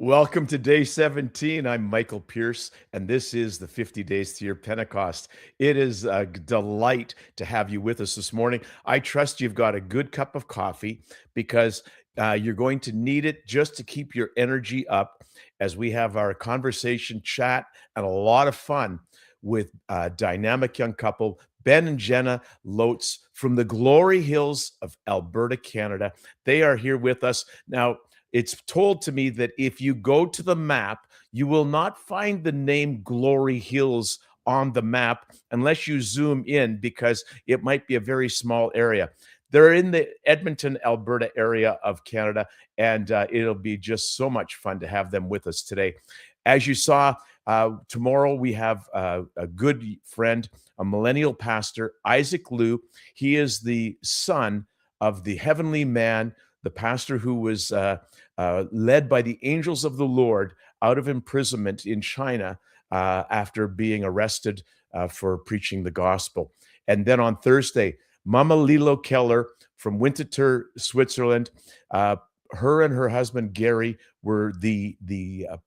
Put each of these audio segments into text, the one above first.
Welcome to day 17. I'm Michael Pierce, and this is the 50 Days to Your Pentecost. It is a delight to have you with us this morning. I trust you've got a good cup of coffee because you're going to need it just to keep your energy up as we have our conversation, chat, and a lot of fun with a dynamic young couple, Ben and Jenna Loates from the Glory Hills of Alberta, Canada. They are here with us. Now, it's told to me that if you go to the map, you will not find the name Glory Hills on the map unless you zoom in because it might be a very small area. They're in the Edmonton, Alberta area of Canada, and it'll be just so much fun to have them with us today. As you saw, tomorrow we have a good friend, a millennial pastor, Isaac Liu. He is the son of the heavenly man, the pastor who was led by the angels of the Lord out of imprisonment in China after being arrested for preaching the gospel. And then on Thursday, Mama Lilo Keller from Winterthur, Switzerland. Her and her husband Gary were the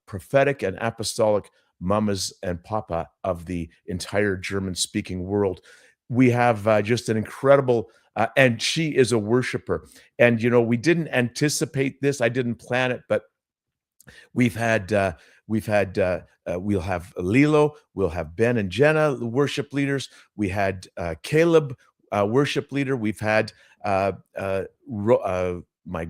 prophetic and apostolic mamas and papa of the entire German-speaking world. We have just an incredible, and she is a worshiper. And you know, we didn't anticipate this. I didn't plan it, but we'll have Lilo, we'll have Ben and Jenna, the worship leaders. We had Caleb, worship leader. We've had my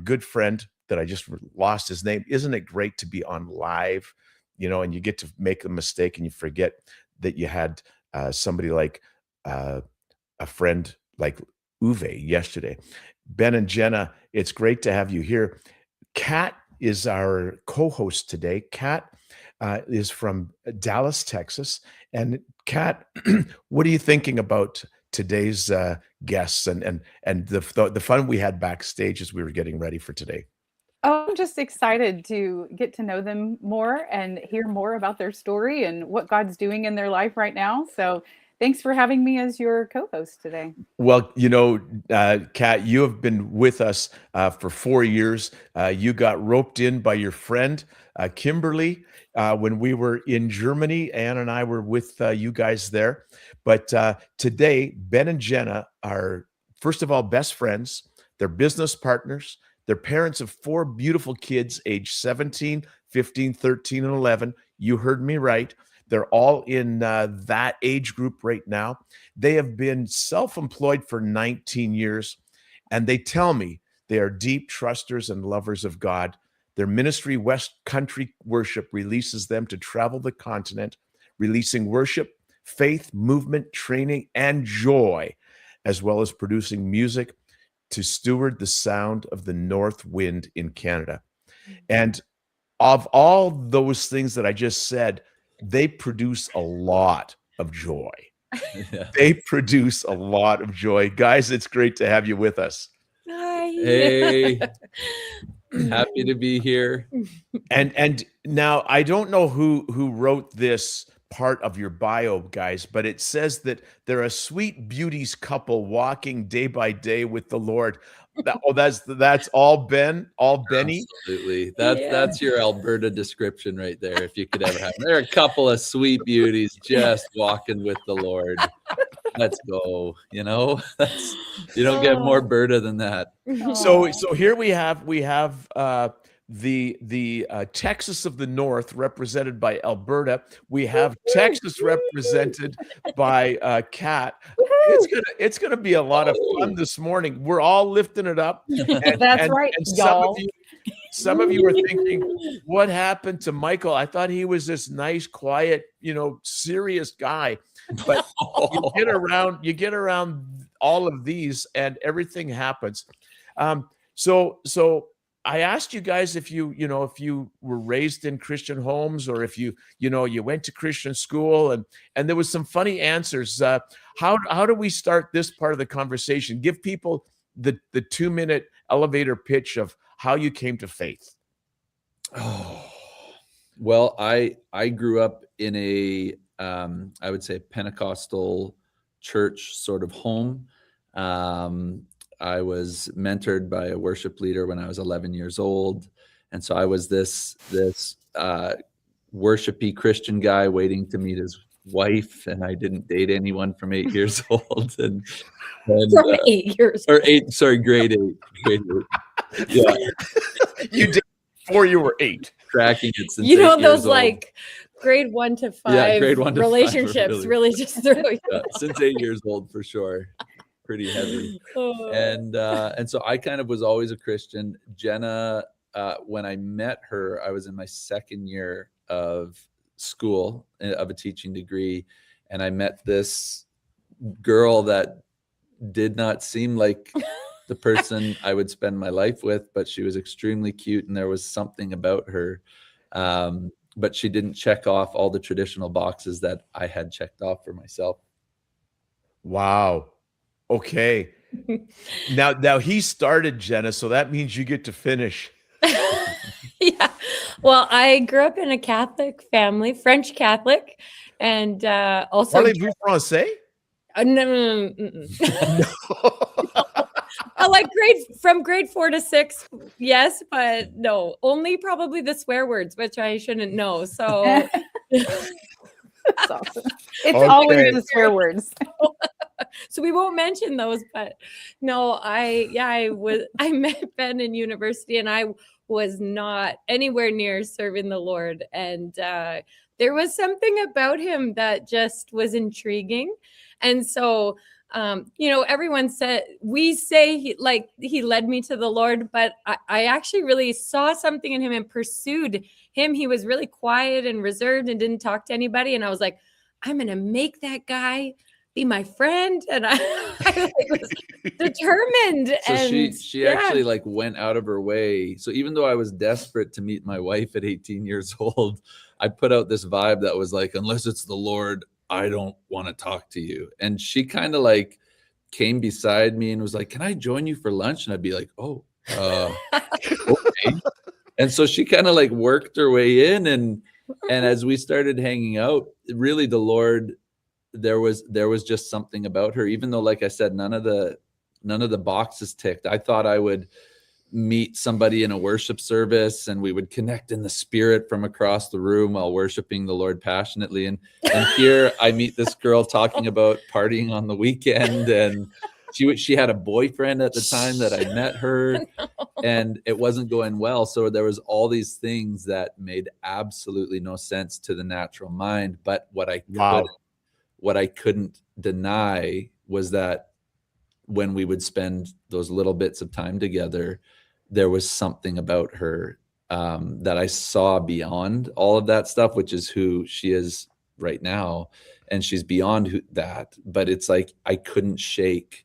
good friend that I just lost his name. Isn't it great to be on live, you know, and you get to make a mistake and you forget that you had somebody like a friend like Uwe yesterday. Ben and Jenna, it's great to have you here. Kat is our co-host today. Kat is from Dallas, Texas. And Kat, what are you thinking about today's guests and the fun we had backstage as we were getting ready for today? Oh, I'm just excited to get to know them more and hear more about their story and what God's doing in their life right now. So thanks for having me as your co-host today. Well, you know, Kat, you have been with us for 4 years. You got roped in by your friend, Kimberly, when we were in Germany. Ann and I were with you guys there. But today, Ben and Jenna are, first of all, best friends. They're business partners. They're parents of 4 beautiful kids, age 17, 15, 13, and 11. You heard me right. They're all in that age group right now. They have been self-employed for 19 years, and they tell me they are deep trusters and lovers of God. Their ministry, West Country Worship, releases them to travel the continent, releasing worship, faith, movement, training, and joy, as well as producing music to steward the sound of the north wind in Canada. And of all those things that I just said, they produce a lot of joy. Yeah. They produce a lot of joy. Guys, it's great to have you with us. Hi. Hey, happy to be here. And now I don't know who wrote this part of your bio, guys, but it says that they're a sweet beauties couple walking day by day with the Lord. That's all Ben, all Benny. Absolutely. Yeah. That's your Alberta description right there, if you could ever have. They're a couple of sweet beauties just walking with the Lord. Let's go. You know, you don't get more Berta than that. So here we have the Texas of the North represented by Alberta. We have Texas represented by Kat. It's gonna be a lot of fun this morning. We're all lifting it up. And, That's right, and y'all. some of you are thinking, what happened to Michael? I thought he was this nice, quiet, you know, serious guy. But you get around all of these and everything happens. So I asked you guys if you were raised in Christian homes or if you went to Christian school, and there was some funny answers. How do we start this part of the conversation? Give people the 2-minute elevator pitch of how you came to faith. Oh, well, I grew up in a I would say Pentecostal church sort of home. I was mentored by a worship leader when I was 11 years old. And so I was this worshipy Christian guy waiting to meet his wife, and I didn't date anyone from 8 years old. And From 8 years or old. 8, sorry, grade 8. Yeah, You did before you were 8. tracking it since You know 8 years those old. like grade 1 to 5 Yeah, grade 1 to 5 are relationships really just throw you. Yeah, since 8 years old for sure. Pretty heavy. Oh. And so I kind of was always a Christian. Jenna, when I met her, I was in my second year of school of a teaching degree, and I met this girl that did not seem like the person I would spend my life with, but she was extremely cute, and there was something about her. But she didn't check off all the traditional boxes that I had checked off for myself. Wow. Okay. Now he started, Jenna, so that means you get to finish. Yeah. Well, I grew up in a Catholic family, French Catholic, and also Parlez-vous français? no. Like from grade 4 to 6, yes, but no, only probably the swear words, which I shouldn't know. So That's awesome. It's Okay. always the swear words. so we won't mention those, but no, I met Ben in university, and I was not anywhere near serving the Lord. And there was something about him that just was intriguing. And so, everyone we say he led me to the Lord, but I actually really saw something in him and pursued him. He was really quiet and reserved and didn't talk to anybody. And I was like, I'm going to make that guy be my friend. And I was determined. So and she actually like went out of her way. So even though I was desperate to meet my wife at 18 years old, I put out this vibe that was like, unless it's the Lord, I don't want to talk to you. And she kind of like came beside me and was like, can I join you for lunch? And I'd be like, oh, okay. And so she kind of like worked her way in. And as we started hanging out, really the Lord, there was just something about her, even though, like I said, none of the boxes ticked. I thought I would meet somebody in a worship service and we would connect in the spirit from across the room while worshiping the Lord passionately. And here I meet this girl talking about partying on the weekend, and she had a boyfriend at the time that I met her, and it wasn't going well. So there was all these things that made absolutely no sense to the natural mind. But what I couldn't deny was that when we would spend those little bits of time together, there was something about her that I saw beyond all of that stuff, which is who she is right now. And she's beyond that. But it's like I couldn't shake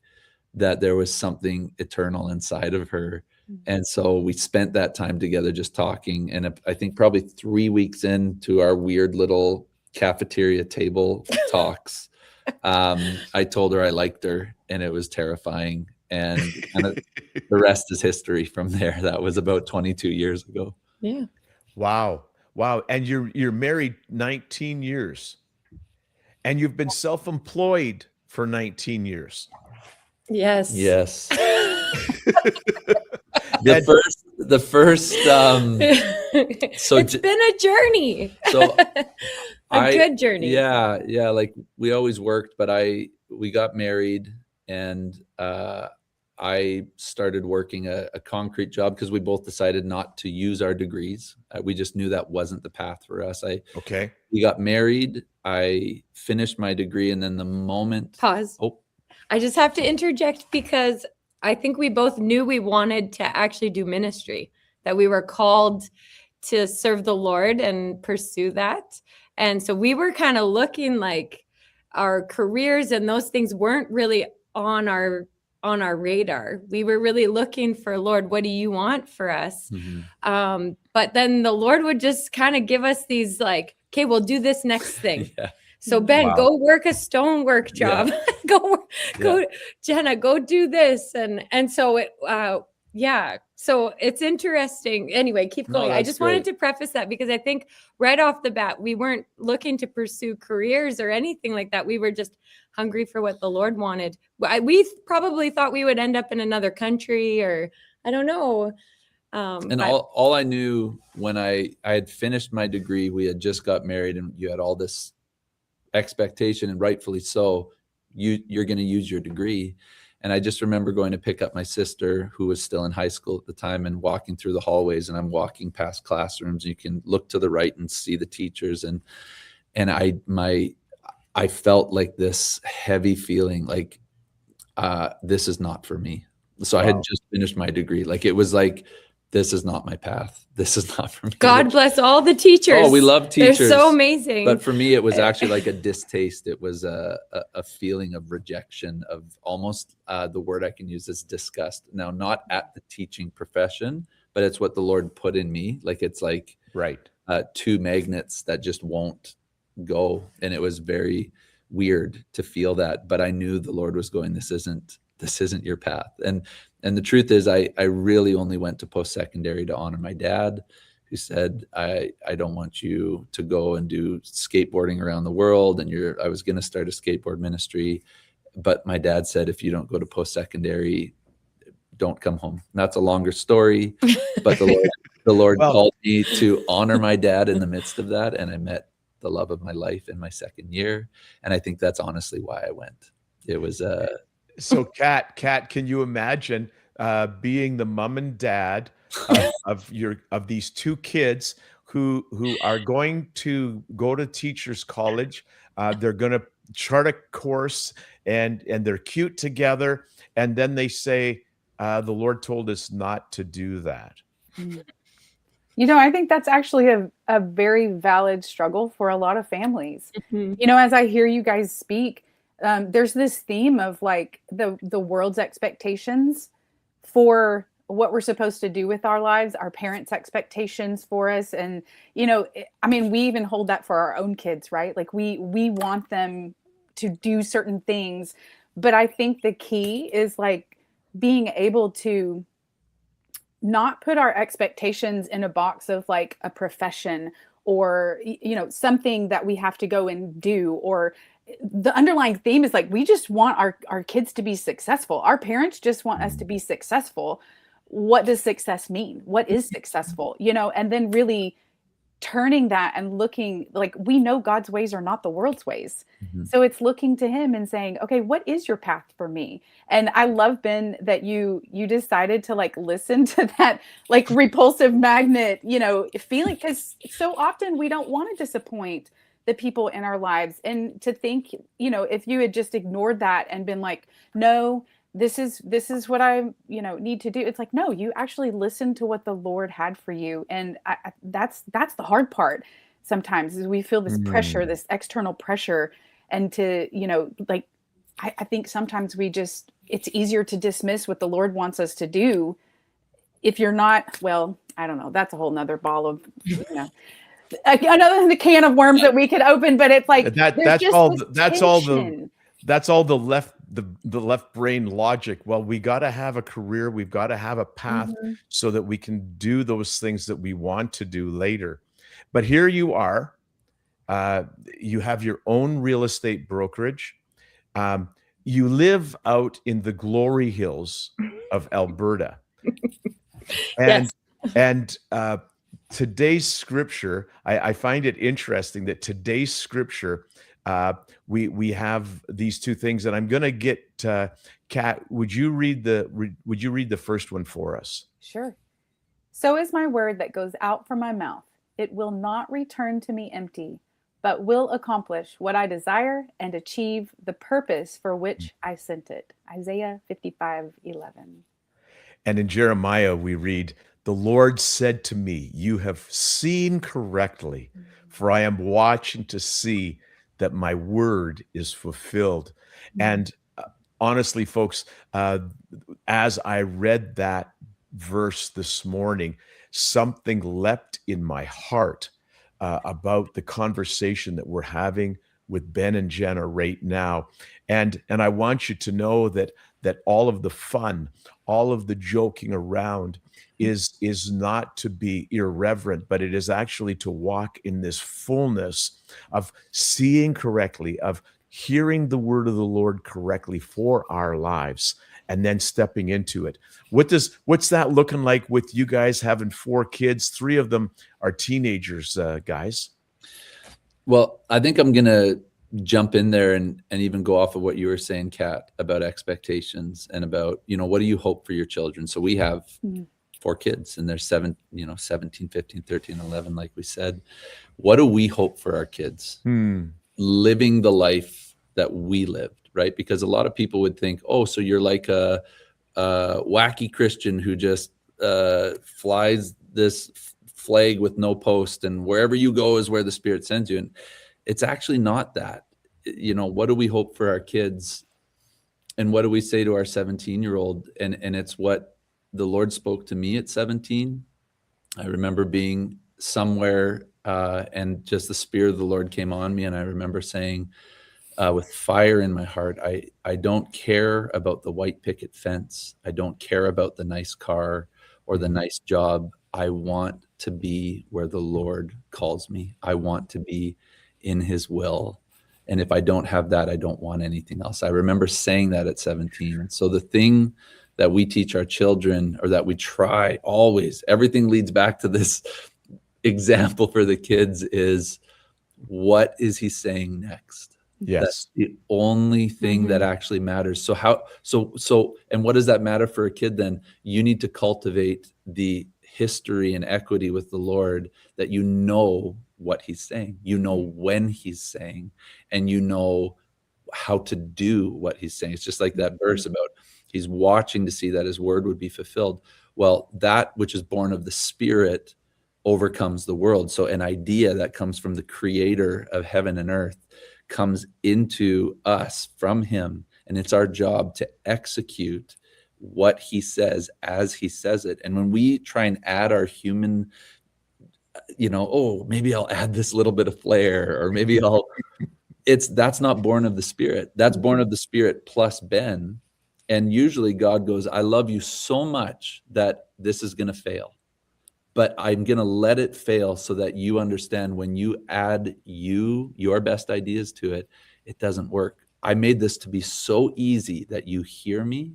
that there was something eternal inside of her. And so we spent that time together just talking. And I think probably 3 weeks into our weird little cafeteria table talks, I told her I liked her, and it was terrifying. And the rest is history from there. That was about 22 years ago. Yeah. Wow. And you're married 19 years, and you've been self-employed for 19 years. Yes. The first so it's been a journey. So a good journey. Yeah. Like we always worked, but we got married, and I started working a concrete job because we both decided not to use our degrees. We just knew that wasn't the path for us. We got married. I finished my degree, and then the moment. Pause. Oh, I just have to interject because I think we both knew we wanted to actually do ministry, that we were called to serve the Lord and pursue that. And so we were kind of looking like our careers and those things weren't really on our radar. We were really looking for, Lord, what do you want for us? mm-hmm. But then the Lord would just kind of give us these like, okay, we'll do this next thing. Yeah. So Ben, Wow. go work a stonework job. Go, Jenna, go do this. And so it, so it's interesting. Anyway, keep going. I just wanted to preface that because I think right off the bat, we weren't looking to pursue careers or anything like that. We were just hungry for what the Lord wanted. We probably thought we would end up in another country, or I don't know. And But all I knew when I had finished my degree, we had just got married, and you had all this expectation, and rightfully so, you're going to use your degree. And I just remember going to pick up my sister, who was still in high school at the time, and walking through the hallways, and I'm walking past classrooms. You can look to the right and see the teachers, and I felt like this heavy feeling, like this is not for me. So I had Wow. just finished my degree. Like, it was like, this is not my path. This is not for me. God bless all the teachers. Oh, we love teachers. They're so amazing. But for me, it was actually like a distaste. It was a feeling of rejection, of almost the word I can use is disgust. Now, not at the teaching profession, but it's what the Lord put in me. Like, it's like Right. two magnets that just won't go. And it was very weird to feel that. But I knew the Lord was going, this isn't your path. And the truth is, I really only went to post-secondary to honor my dad, who said, I don't want you to go and do skateboarding around the world. And I was going to start a skateboard ministry. But my dad said, if you don't go to post-secondary, don't come home. And that's a longer story, but the Lord Well, called me to honor my dad in the midst of that. And I met the love of my life in my second year. And I think that's honestly why I went. It was so Kat, can you imagine being the mom and dad of these two kids who are going to go to teachers college? They're going to chart a course, and they're cute together, and then they say, the Lord told us not to do that. You know, I think that's actually a very valid struggle for a lot of families. Mhm. You know, as I hear you guys speak, there's this theme of like the world's expectations for what we're supposed to do with our lives, our parents' expectations for us. And, you know, I mean, we even hold that for our own kids, right? Like we want them to do certain things. But I think the key is like being able to not put our expectations in a box of like a profession or, you know, something that we have to go and do. Or the underlying theme is like, we just want our kids to be successful. Our parents just want us to be successful. What does success mean? What is successful? You know, and then really turning that and looking, like, we know God's ways are not the world's ways. Mhm. So it's looking to him and saying, okay, what is your path for me? And I love, Ben, that you decided to like listen to that like repulsive magnet, you know, feeling, because so often we don't want to disappoint the people in our lives. And to think, you know, if you had just ignored that and been like, no, this is what I, you know, need to do. It's like, no, you actually listened to what the Lord had for you. And that's the hard part sometimes, is we feel this pressure, this external pressure. And to, you know, like, I think sometimes it's easier to dismiss what the Lord wants us to do. If you're not, well, I don't know, that's a whole nother ball of, you know, another can of worms that we could open, but it's like, That's all the left brain logic. Well, we got to have a career, we've got to have a path so that we can do those things that we want to do later. But here you are, you have your own real estate brokerage. You live out in the glory hills of Alberta. And today's scripture, I find it interesting that today's scripture, we have these two things, and I'm going to get Kat. Would you read the first one for us? Sure. So is my word that goes out from my mouth. It will not return to me empty, but will accomplish what I desire and achieve the purpose for which I sent it. Isaiah 55:11. And in Jeremiah, we read, the Lord said to me, you have seen correctly, for I am watching to see that my word is fulfilled. And honestly, folks, as I read that verse this morning, something leapt in my heart about the conversation that we're having with Ben and Jenna right now. And I want you to know that all of the fun, all of the joking around is not to be irreverent, but it is actually to walk in this fullness of seeing correctly, of hearing the word of the Lord correctly for our lives. and then stepping into it. What's that looking like with you guys having 4 kids? 3 of them are teenagers, guys. Well, I think I'm going to jump in there and even go off of what you were saying, Kat, about expectations and about, what do you hope for your children? So we have 4 kids and they're 17, 15, 13, 11, like we said. What do we hope for our kids? Living the life that we lived, right? Because a lot of people would think, oh, so you're like a wacky Christian who just flies this flag with no post, and wherever you go is where the Spirit sends you. And it's actually not that. What do we hope for our kids? And what do we say to our 17-year-old? And it's what the Lord spoke to me at 17. I remember being somewhere and just the Spirit of the Lord came on me. And I remember saying with fire in my heart, I don't care about the white picket fence. I don't care about the nice car or the nice job. I want to be where the Lord calls me. I want to be in his will. And if I don't have that, I don't want anything else. I remember saying that at 17. And so the thing that we teach our children, or that we try always, everything leads back to this example for the kids, is what is he saying next? Yes. That's the only thing that actually matters. So and what does that matter for a kid then? You need to cultivate the history and equity with the Lord, that you know what he's saying, when he's saying, and how to do what he's saying. It's just like that verse about he's watching to see that his word would be fulfilled. Well, that which is born of the Spirit overcomes the world. So an idea that comes from the creator of heaven and earth comes into us from him. And it's our job to execute what he says as he says it. And when we try and add our human, maybe I'll add this little bit of flair, or maybe that's not born of the Spirit. That's born of the Spirit plus Ben. And usually God goes, I love you so much that this is going to fail, but I'm going to let it fail so that you understand when you add your best ideas to it, it doesn't work. I made this to be so easy that you hear me,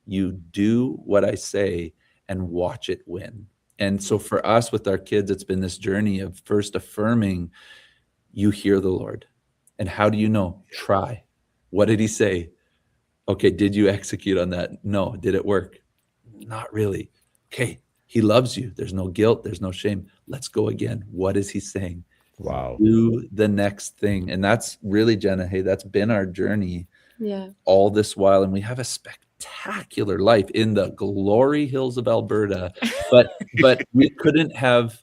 you do what I say, and watch it win. And so for us with our kids, it's been this journey of first affirming, you hear the Lord. And how do you know? Try. What did he say? Okay, did you execute on that? No. Did it work? Not really. Okay, he loves you. There's no guilt. There's no shame. Let's go again. What is he saying? Wow. Do the next thing. And that's really, Jenna, hey, that's been our journey all this while. And we have a spectacular life in the glory hills of Alberta. But we couldn't have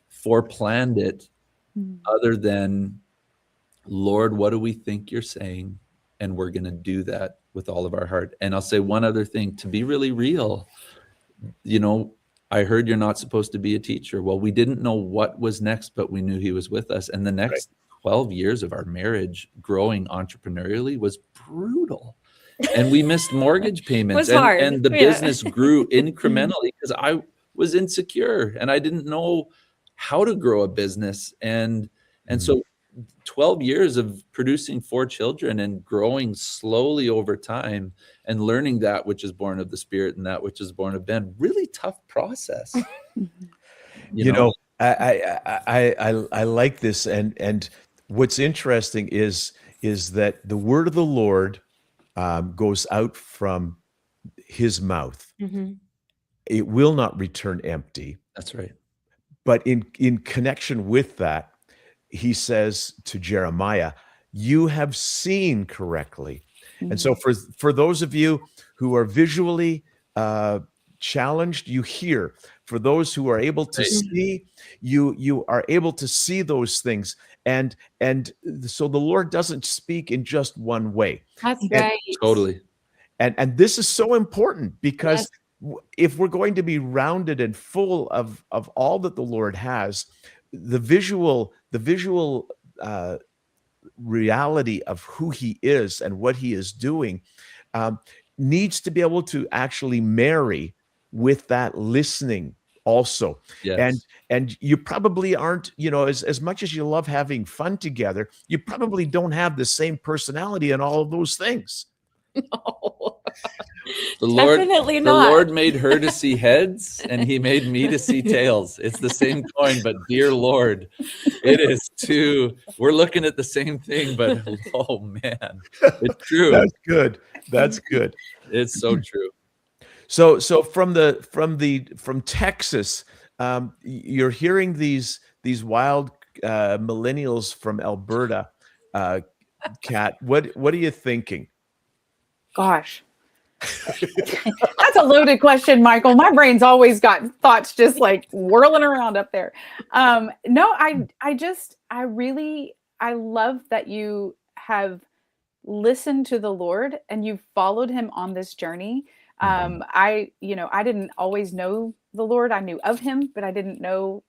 foreplanned it other than, Lord, what do we think you're saying? And we're going to do that with all of our heart. And I'll say one other thing, to be really real, I heard you're not supposed to be a teacher. Well, we didn't know what was next, but we knew he was with us. And the next 12 years of our marriage growing entrepreneurially was brutal. And we missed mortgage payments. And the business grew incrementally because I was insecure and I didn't know how to grow a business. And so 12 years of producing 4 children and growing slowly over time and learning that which is born of the Spirit and that which is born of Ben. Really tough process. I like this. And what's interesting is that the word of the Lord goes out from his mouth. It will not return empty. That's right. But in connection with that, he says to Jeremiah, you have seen correctly. And so for those of you who are visually challenged, you hear. For those who are able to see, you are able to see those things. And so the Lord doesn't speak in just one way. That's right. Totally. And this is so important because if we're going to be rounded and full of all that the Lord has, the visual reality of who he is and what he is doing needs to be able to actually marry with that listening also. Yes. And you probably aren't, as much as you love having fun together, you probably don't have the same personality and all of those things. No. Definitely The not. Lord made her to see heads, and he made me to see tails. It's the same coin, but dear Lord, it is two. We're looking at the same thing, but oh man, it's true. That's good. That's good. It's so true. So from Texas, you're hearing these wild millennials from Alberta. Kat, what are you thinking? Gosh. That's a loaded question, Michael. My brain's always got thoughts just like whirling around up there. No, I love that you have listened to the Lord and you've followed him on this journey. I didn't always know the Lord. I knew of him, but I didn't know,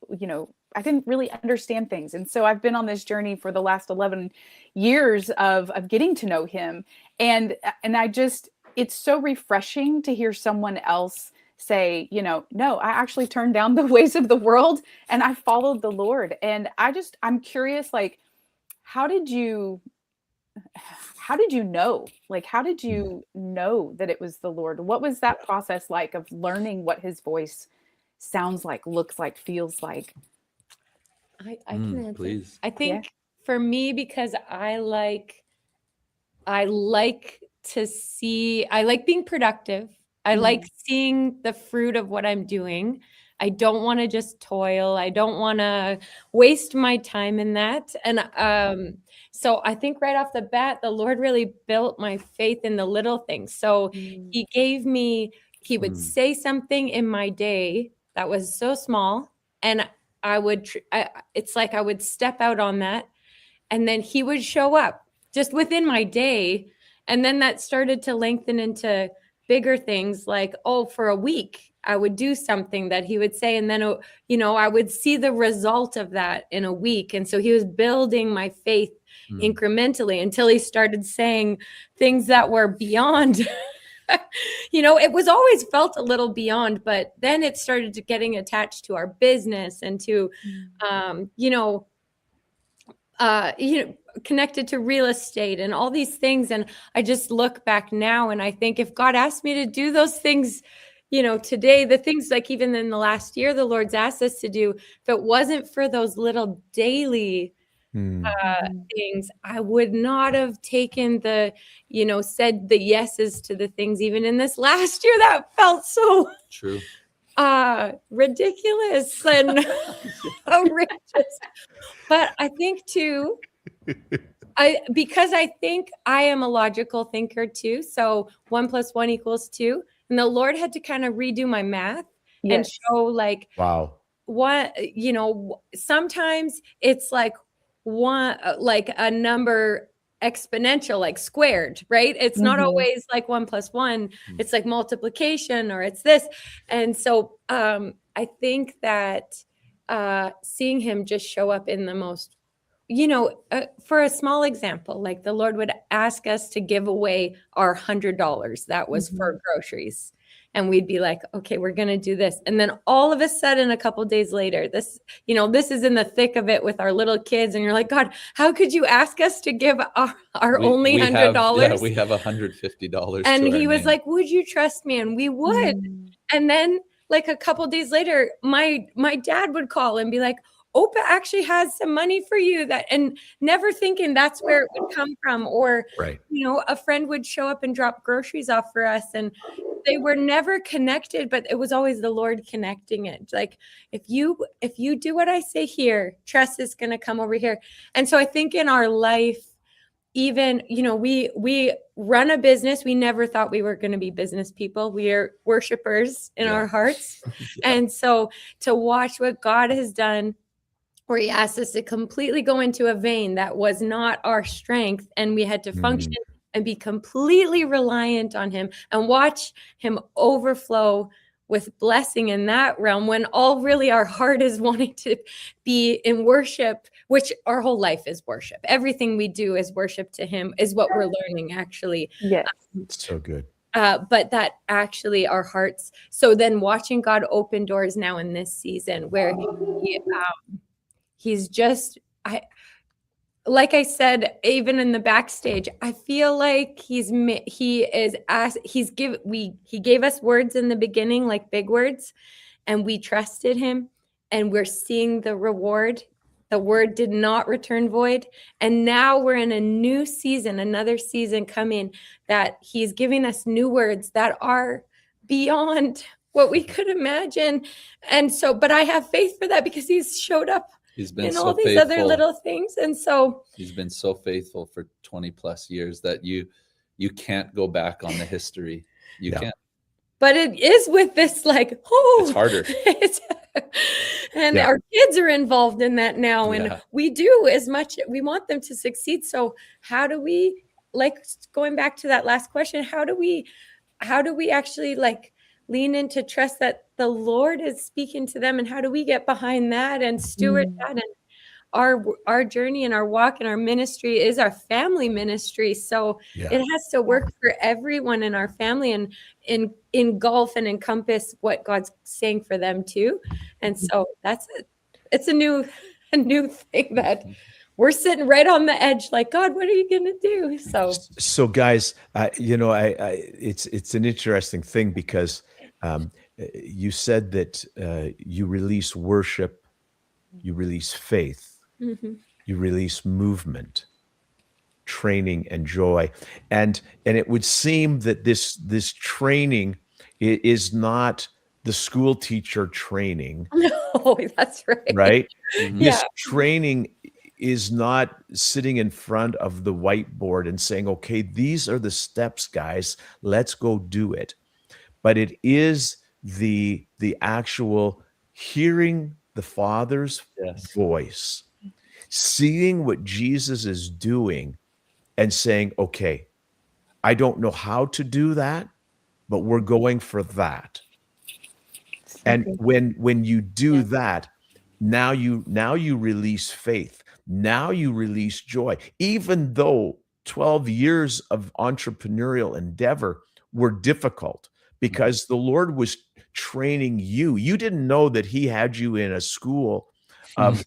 I didn't really understand things. And so I've been on this journey for the last 11 years of getting to know him. And it's so refreshing to hear someone else say, no, I actually turned down the ways of the world and I followed the Lord. And I'm curious, like, how did you know? Like, how did you know that it was the Lord? What was that process like of learning what his voice sounds like, looks like, feels like? I can answer. Please. I think for me, because I like being productive. I like seeing the fruit of what I'm doing. I don't want to just toil. I don't want to waste my time in that. And so I think right off the bat, the Lord really built my faith in the little things. So he would say something in my day that was so small, and it's like I would step out on that, and then he would show up just within my day. And then that started to lengthen into bigger things, like, for a week, I would do something that he would say. And then, I would see the result of that in a week. And so he was building my faith incrementally until he started saying things that were beyond, it was always felt a little beyond, but then it started to getting attached to our business and to, connected to real estate and all these things. And I just look back now and I think if God asked me to do those things, today, the things like even in the last year, the Lord's asked us to do, if it wasn't for those little daily things, I would not have taken said the yeses to the things, even in this last year that felt so true, ridiculous and outrageous. But I think too, because I think I am a logical thinker too. So 1 + 1 = 2. And the Lord had to kind of redo my math and show like, wow, what, sometimes it's like one, like a number exponential, like squared, right? It's not always like 1 + 1. It's like multiplication or it's this. And so I think that seeing him just show up in the most, for a small example, like the Lord would ask us to give away our $100 that was for groceries. And we'd be like, okay, we're going to do this. And then all of a sudden, a couple of days later, this is in the thick of it with our little kids. And you're like, God, how could you ask us to give our only $100? We have $150. And he was like, would you trust me? And we would. And then like a couple of days later, my dad would call and be like, Opa actually has some money for you, and never thinking that's where it would come from. Or, a friend would show up and drop groceries off for us, and they were never connected, but it was always the Lord connecting it. Like, if you do what I say here, trust is going to come over here. And so I think in our life, even, we run a business. We never thought we were going to be business people. We are worshipers in our hearts. And so to watch what God has done, where he asked us to completely go into a vein that was not our strength, and we had to function and be completely reliant on him and watch him overflow with blessing in that realm, when all really our heart is wanting to be in worship, which our whole life is worship. Everything we do is worship to him, is what we're learning, actually. Yes. It's so good. But that actually our hearts. So then watching God open doors now in this season where he's just, like I said, even in the backstage, I feel like he gave us words in the beginning, like big words, and we trusted him, and we're seeing the reward. The word did not return void. And now we're in a new season, another season coming, that he's giving us new words that are beyond what we could imagine. And so, but I have faith for that because he's showed up He's been in so all these faithful. other little things. And so He's been so faithful for 20 plus years that you can't go back on the history. You Yeah. can't. but it is with this, like, It's harder. And Yeah. our kids are involved in that now. And Yeah. we do as much, we want them to succeed. So how do we, like, going back to that last question, how do we actually, like, lean into trust that the Lord is speaking to them, and how do we get behind that and steward that? And our journey and our walk and our ministry is our family ministry. So Yeah. it has to work for everyone in our family and engulf and encompass what God's saying for them too. And so that's it. It's a new thing that we're sitting right on the edge, like, God, what are you going to do? So guys, it's an interesting thing because you said that you release worship, you release faith, Mhm. you release movement, training, and joy, and it would seem that this training is not the school teacher training, No, that's right. right? Mhm. Yeah. This training is not sitting in front of the whiteboard and saying, okay, these are the steps, guys, let's go do it. But it is the actual hearing the Father's Yes. voice, seeing what Jesus is doing and saying, okay, I don't know how to do that, but we're going for that. And when you do that, now you release faith. Now you release joy. Even though 12 years of entrepreneurial endeavor were difficult because the Lord was training you. You didn't know that he had you in a school of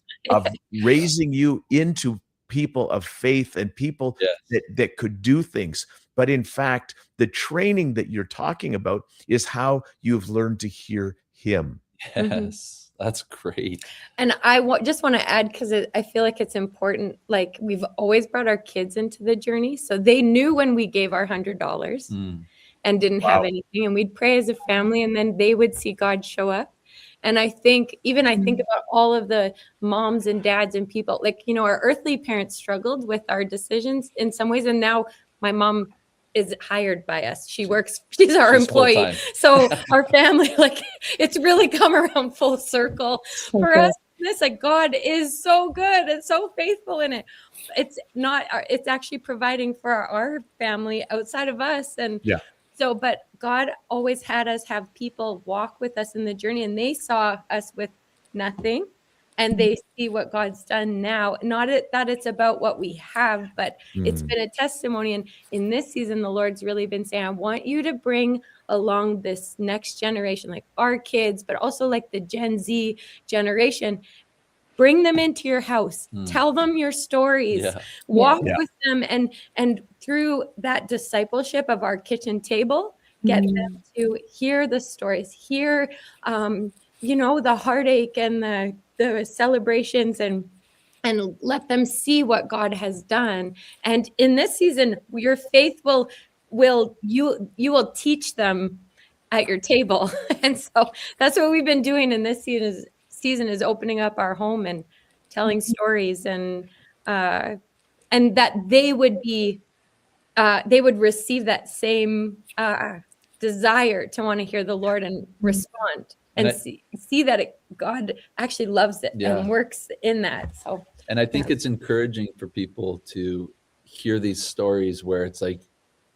raising you into people of faith and people Yes. that could do things. But in fact, the training that you're talking about is how you've learned to hear him. Yes. That's great. And I just want to add, because I feel like it's important, like, we've always brought our kids into the journey. So they knew when we gave our $100 Mm. and didn't have anything, and we'd pray as a family, and then they would see God show up. And I think about all of the moms and dads and people, like, our earthly parents struggled with our decisions in some ways. And now my mom is hired by us. She's our She's employee. full-time. So our family, like, it's really come around full circle for us. This, like, God is so good and so faithful in it. It's actually providing for our family outside of us. And Yeah. so, but God always had us have people walk with us in the journey, and they saw us with nothing, and they see what God's done now. Not that it's about what we have, but it's been a testimony. And in this season, the Lord's really been saying, I want you to bring along this next generation, like our kids, but also like the Gen Z generation. Bring them into your house. Tell them your stories. Yeah. Walk with them, and through that discipleship of our kitchen table, get them to hear the stories, hear the heartache and the celebrations, and let them see what God has done. And in this season, your faith will you will teach them at your table. And so that's what we've been doing in this season is opening up our home and telling stories, and that they would receive that same desire to want to hear the Lord and respond and see that God actually loves it and works in that. So, and I think it's encouraging for people to hear these stories where it's like,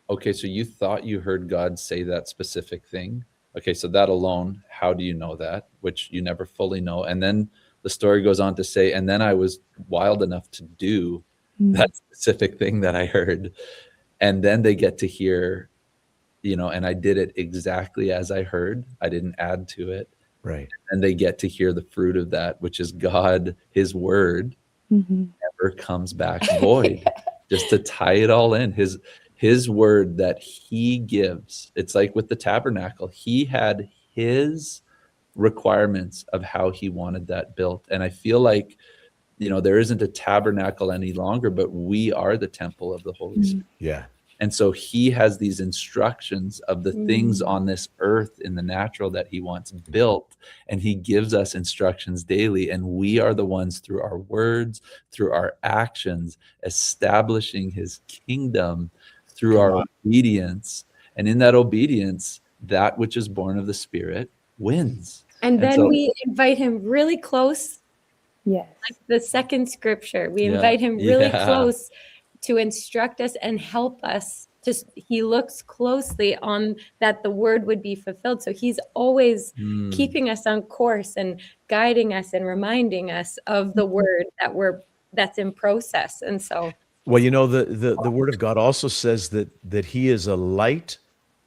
okay, so you thought you heard God say that specific thing. Okay, so that alone, how do you know that? Which you never fully know. And then the story goes on to say, and then I was wild enough to do that specific thing that I heard. And then they get to hear, and I did it exactly as I heard. I didn't add to it. Right. And they get to hear the fruit of that, which is God, his word, never never comes back void. Just to tie it all in, his word that he gives. It's like with the tabernacle, he had his requirements of how he wanted that built. And I feel like, there isn't a tabernacle any longer, but we are the temple of the Holy Spirit. Yeah. And so he has these instructions of the things on this earth in the natural that he wants built. And he gives us instructions daily. And we are the ones, through our words, through our actions, establishing his kingdom through our obedience. And in that obedience, that which is born of the Spirit wins. And then we invite him really close. Yes. Like the second scripture, we invite him really close to instruct us and help us. He looks closely on that the word would be fulfilled. So he's always keeping us on course and guiding us and reminding us of the word that's in process. And so, well, the word of God also says that he is a light.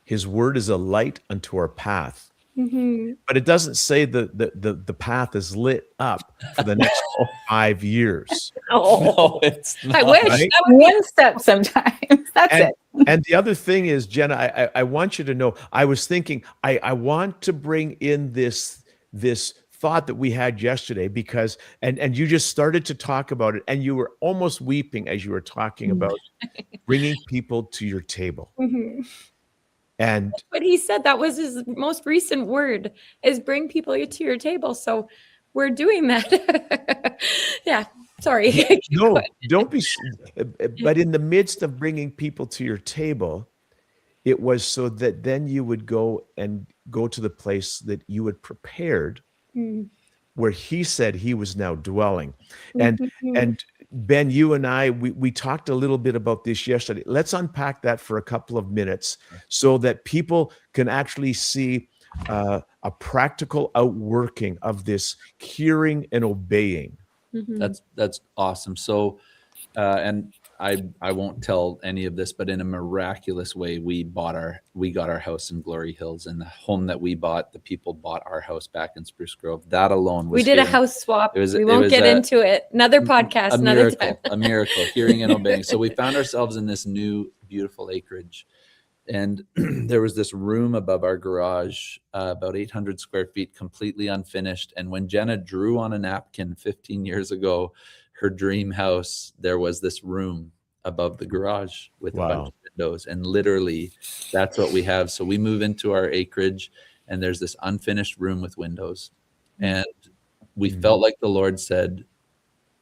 His word is a light unto our path. But it doesn't say the path is lit up for the next 5 years. No, it's not. I wish. Right? That would be One step sometimes. That's it. And the other thing is, Jenna, I want you to know, I was thinking, I want to bring in this thought that we had yesterday, because, and you just started to talk about it, and you were almost weeping as you were talking about bringing people to your table. And but he said that was his most recent word, is bring people to your table. So we're doing that. Yeah. Sorry. no, don't be. But in the midst of bringing people to your table, it was so that then you would go to the place that you had prepared, where he said he was now dwelling. And Ben, you and I, we talked a little bit about this yesterday. Let's unpack that for a couple of minutes so that people can actually see a practical outworking of this hearing and obeying. That's awesome. So, and I won't tell any of this, but in a miraculous way, we got our house in Glory Hills, and the home that we bought, the people bought our house back in Spruce Grove. That alone was. We did a house swap. We won't get into it. Another podcast, another time. A miracle, hearing and obeying. So we found ourselves in this new, beautiful acreage, and there was this room above our garage, about 800 square feet, completely unfinished. And when Jenna drew on a napkin 15 years ago her dream house, there was this room above the garage with a bunch of windows, and literally that's what we have. So we move into our acreage, and there's this unfinished room with windows, and we felt like the Lord said,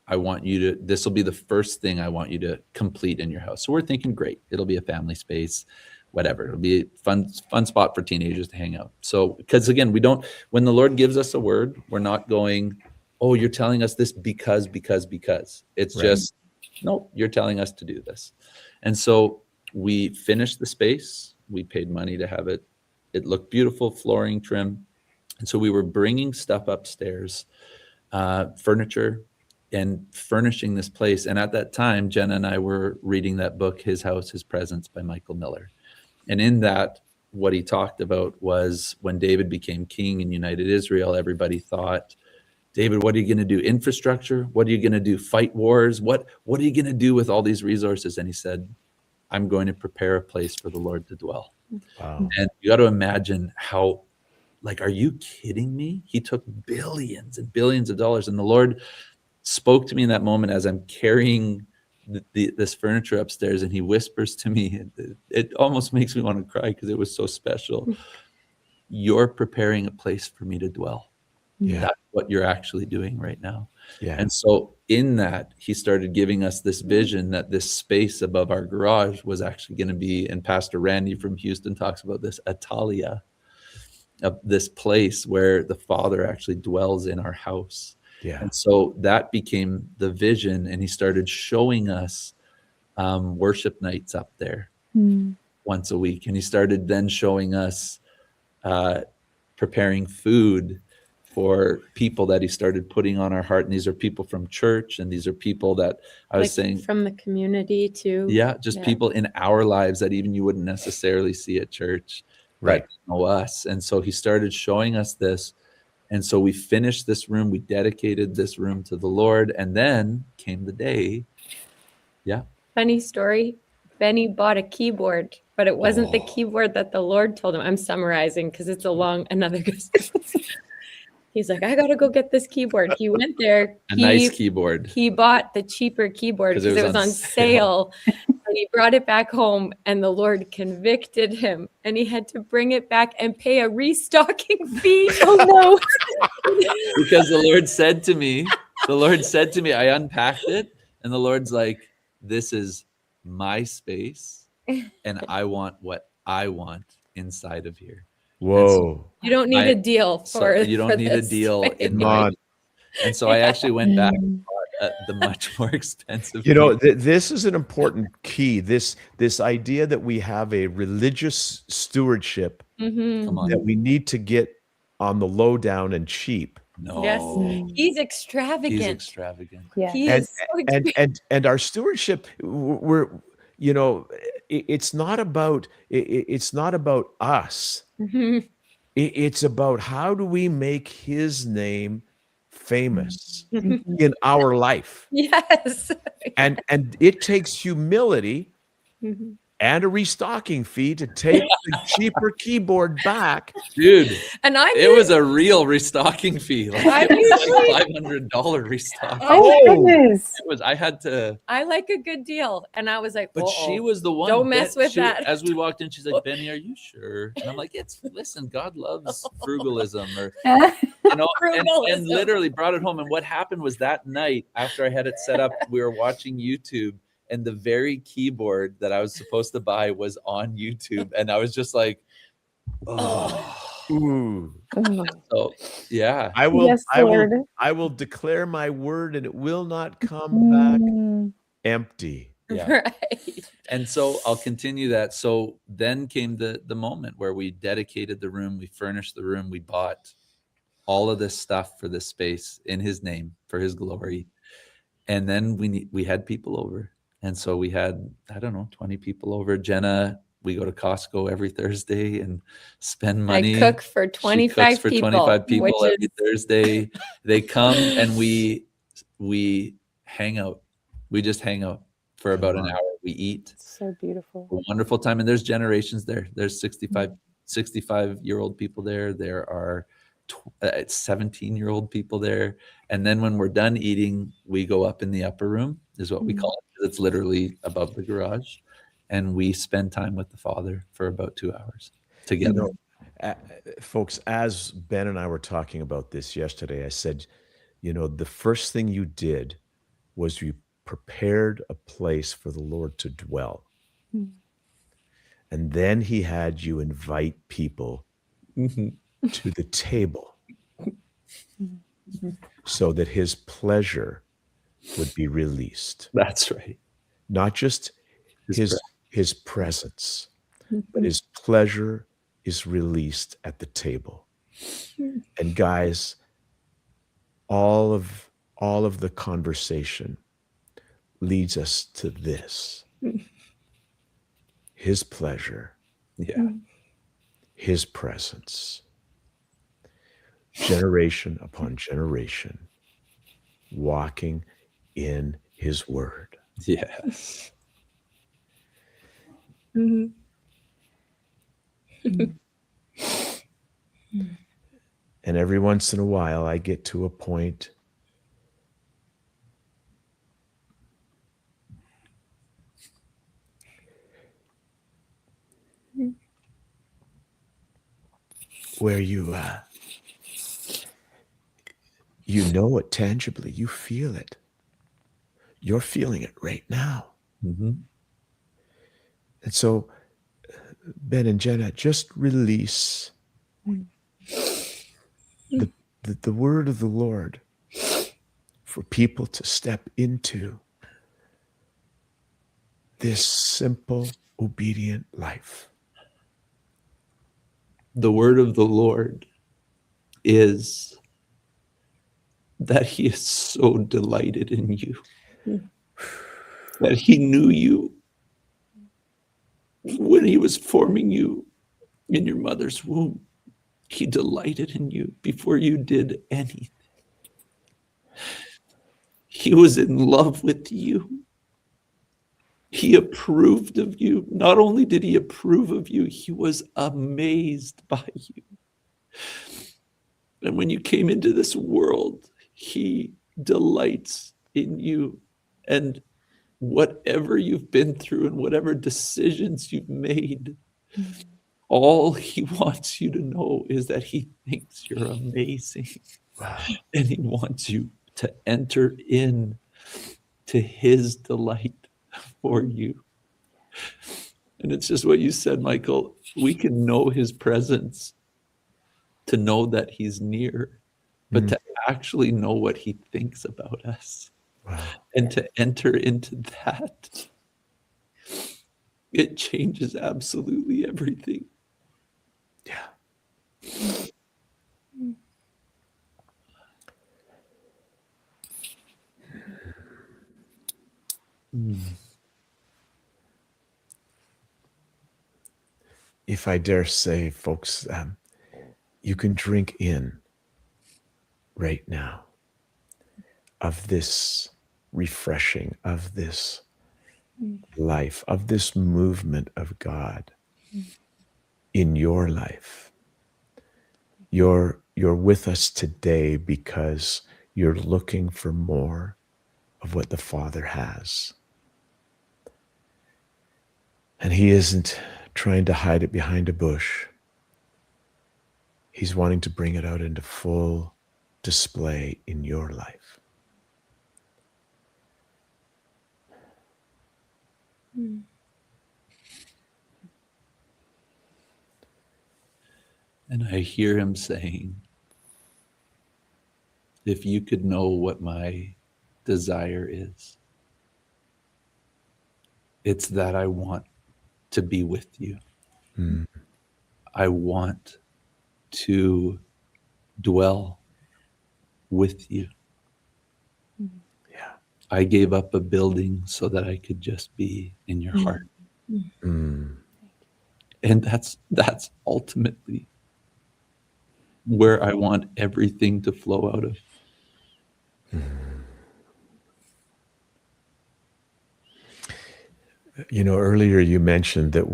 this will be the first thing I want you to complete in your house. So we're thinking, great, it'll be a family space, whatever. It'll be a fun spot for teenagers to hang out. So, because again, when the Lord gives us a word, we're not going, oh, you're telling us this because. It's just, no, you're telling us to do this. And so we finished the space. We paid money to have it. It looked beautiful, flooring, trim. And so we were bringing stuff upstairs, furniture, and furnishing this place. And at that time, Jenna and I were reading that book, His House, His Presence by Michael Miller. And in that, what he talked about was when David became king and united Israel, everybody thought, David, what are you going to do? Infrastructure? What are you going to do? Fight wars? What are you going to do with all these resources? And he said, I'm going to prepare a place for the Lord to dwell. Wow. And you got to imagine how, are you kidding me? He took billions and billions of dollars. And the Lord spoke to me in that moment as I'm carrying this furniture upstairs, and he whispers to me, it almost makes me want to cry because it was so special. You're preparing a place for me to dwell. Yeah. That's what you're actually doing right now. Yeah. And so in that, he started giving us this vision that this space above our garage was actually going to be, and Pastor Randy from Houston talks about this, Atalia, of this place where the Father actually dwells in our house. Yeah. And so that became the vision, and he started showing us worship nights up there once a week. And he started then showing us preparing food for people that he started putting on our heart. And these are people from church, and these are people that I was saying from the community too. Yeah, just people in our lives that even you wouldn't necessarily see at church, right? Know us. And so he started showing us this. And so we finished this room, we dedicated this room to the Lord, and then came the day. Yeah. Funny story. Benny bought a keyboard, but it wasn't the keyboard that the Lord told him. I'm summarizing because it's another. He's like, I gotta go get this keyboard. He went there. Nice keyboard. He bought the cheaper keyboard because it was on sale. And he brought it back home, and the Lord convicted him, and he had to bring it back and pay a restocking fee. Oh no. Because the Lord said to me, I unpacked it, and the Lord's like, this is my space, and I want what I want inside of here. Whoa. You don't need a deal for you don't need a this deal space. in mind. And so I actually went back and bought the much more expensive. You know, this is an important key. This idea that we have a religious stewardship Come on. that we need to get on the lowdown and cheap. No. Yes, he's extravagant. He's extravagant. Yeah. He And is so extravagant. and our stewardship, we're it's not about us. Mhm. It's about how do we make his name famous Mhm. in our life. Yes. And it takes humility Mhm. and a restocking fee to take the cheaper keyboard back. Dude, And I it was a real restocking fee. Like, I'm it was usually- like $500 restocking. Oh my goodness. I had to, I like a good deal. And I was like, but she was the one. Don't mess with that. As we walked in, she's like, Benny, are you sure? And I'm like, listen, God loves frugalism, or you know, and Frugalism. literally brought it home. And what happened was that night after I had it set up, we were watching YouTube, and the very keyboard that I was supposed to buy was on YouTube, and I was just like, oh. Ooh. So yeah, I will Yes, Lord. I will declare my word, and it will not come back Mm. empty. yeah. Right. And so I'll continue that. So then came the moment where we dedicated the room, we furnished the room, we bought all of this stuff for this space in his name, for his glory. And then we had people over. And so we had, I don't know, 20 people over. Jenna, we go to Costco every Thursday and spend money. I cook for She 25 cooks for people. 25 people which every is, Thursday. They come and we hang out. We just hang out for about an hour. We eat. So beautiful. A wonderful time. And there's generations there. There's 65-year-old people there. There are 17-year-old people there. And then when we're done eating, we go up in the upper room, is what we call it. It's literally above the garage. And we spend time with the Father for about 2 hours together. Folks, as Ben and I were talking about this yesterday, I said, the first thing you did was you prepared a place for the Lord to dwell. Mm. And then he had you invite people to the table so that his pleasure would be released. That's right. Not just his presence, but his pleasure is released at the table. And guys, all of the conversation leads us to this. His pleasure, Yeah. his presence, generation upon generation, walking in his word. Yes. Mhm. And every once in a while, I get to a point where you know it tangibly, you feel it. You're feeling it right now. Mm-hmm. And so, Ben and Jenna, just release the word of the Lord for people to step into this simple, obedient life. The word of the Lord is that he is so delighted in you, that he knew you when he was forming you in your mother's womb. He delighted in you before you did anything. He was in love with you. He approved of you. Not only did he approve of you, he was amazed by you. And when you came into this world, he delights in you. And whatever you've been through and whatever decisions you've made, all he wants you to know is that he thinks you're amazing. Wow. And he wants you to enter in to his delight for you. And it's just what you said, Michael. We can know his presence to know that he's near, but to actually know what he thinks about us. Wow. And to enter into that, it changes absolutely everything. Yeah. If I dare say, folks, you can drink in right now of this refreshing, of this life, of this movement of God in your life. You're with us today because you're looking for more of what the Father has. And he isn't trying to hide it behind a bush. He's wanting to bring it out into full display in your life. And I hear him saying, if you could know what my desire is, it's that I want to be with you. I want to dwell with you. Yeah. I gave up a building so that I could just be in your heart. And that's ultimately where I want everything to flow out of. You know, earlier you mentioned that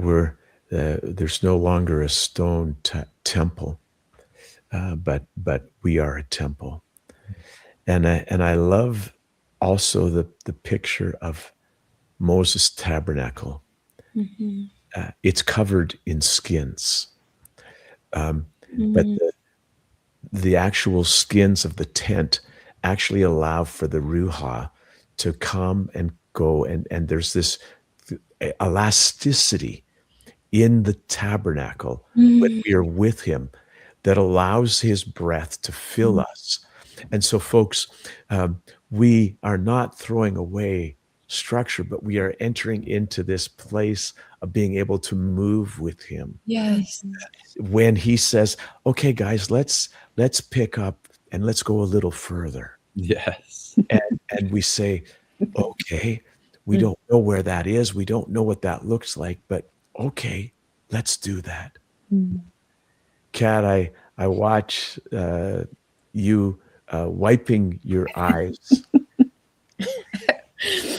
there's no longer a stone temple, but we are a temple, and I love also the picture of Moses' tabernacle. It's covered in skins, but the actual skins of the tent actually allow for the Ruha to come and go, and there's this elasticity in the tabernacle when we are with him that allows his breath to fill us. And so, folks, we are not throwing away structure, but we are entering into this place of being able to move with him. Yes. When he says, okay, guys, let's pick up and let's go a little further. Yes. And we say, okay, we don't know where that is. We don't know what that looks like, but okay, let's do that. Kat, I watch you wiping your eyes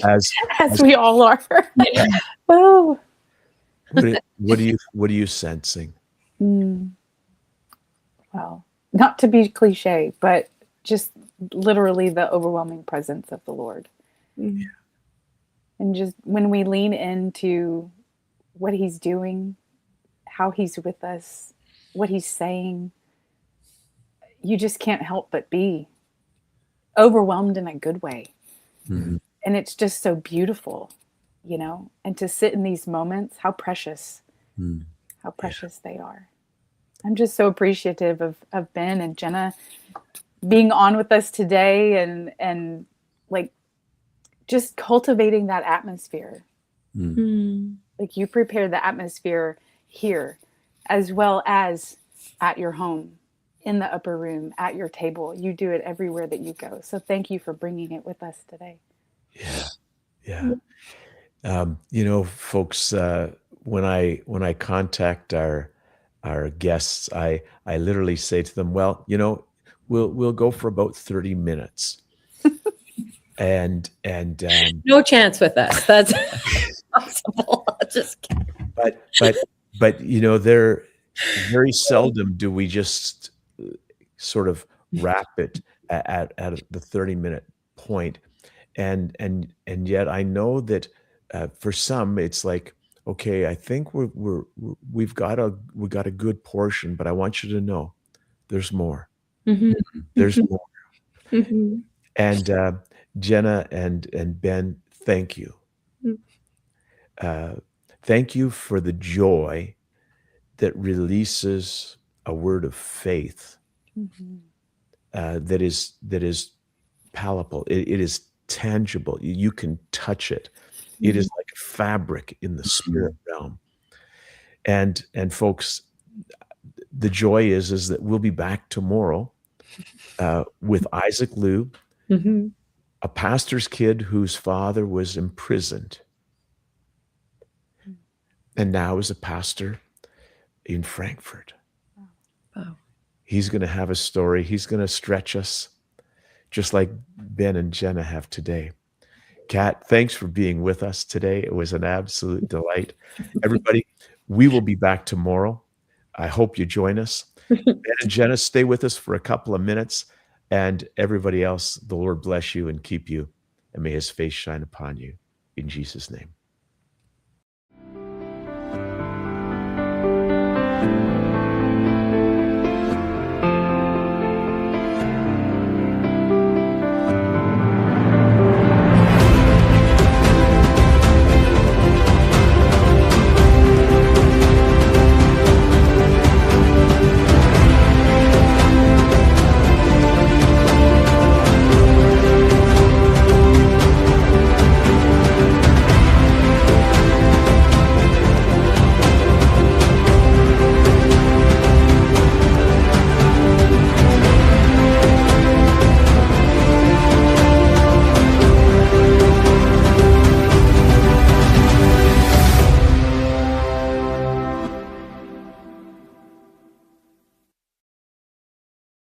as we all are. Oh. What are you sensing? Well, not to be cliche, but just literally the overwhelming presence of the Lord. And just when we lean into what he's doing, how he's with us, what he's saying, you just can't help but be overwhelmed in a good way. And it's just so beautiful, you know, and to sit in these moments, how precious they are. I'm just so appreciative of Ben and Jenna being on with us today and like just cultivating that atmosphere. Like you prepare the atmosphere here as well as at your home, in the upper room, at your table. You do it everywhere that you go. So thank you for bringing it with us today. Yeah. You know, folks, when I contact our our guests, I literally say to them, well, we'll go for about 30 minutes. And No chance with us. That's possible. Just kidding. but they're very seldom do we just sort of wrap it at the 30-minute point. And yet I know that for some it's like, okay, I think we've got a good portion, but I want you to know there's more. Mhm. There's more. Mhm. And Jenna and Ben, thank you. Thank you for the joy that releases a word of faith that is palpable. It is tangible. You can touch it. It is like fabric in the spirit realm. And folks, the joy is that we'll be back tomorrow with Isaac Liu, Mhm. a pastor's kid whose father was imprisoned, and now is a pastor in Frankfurt. Wow. He's going to have a story. He's going to stretch us just like Ben and Jenna have today. Kat, thanks for being with us today. It was an absolute delight. Everybody, we will be back tomorrow. I hope you join us. Ben and Jenna, stay with us for a couple of minutes. And everybody else, the Lord bless you and keep you, and may his face shine upon you. In Jesus' name.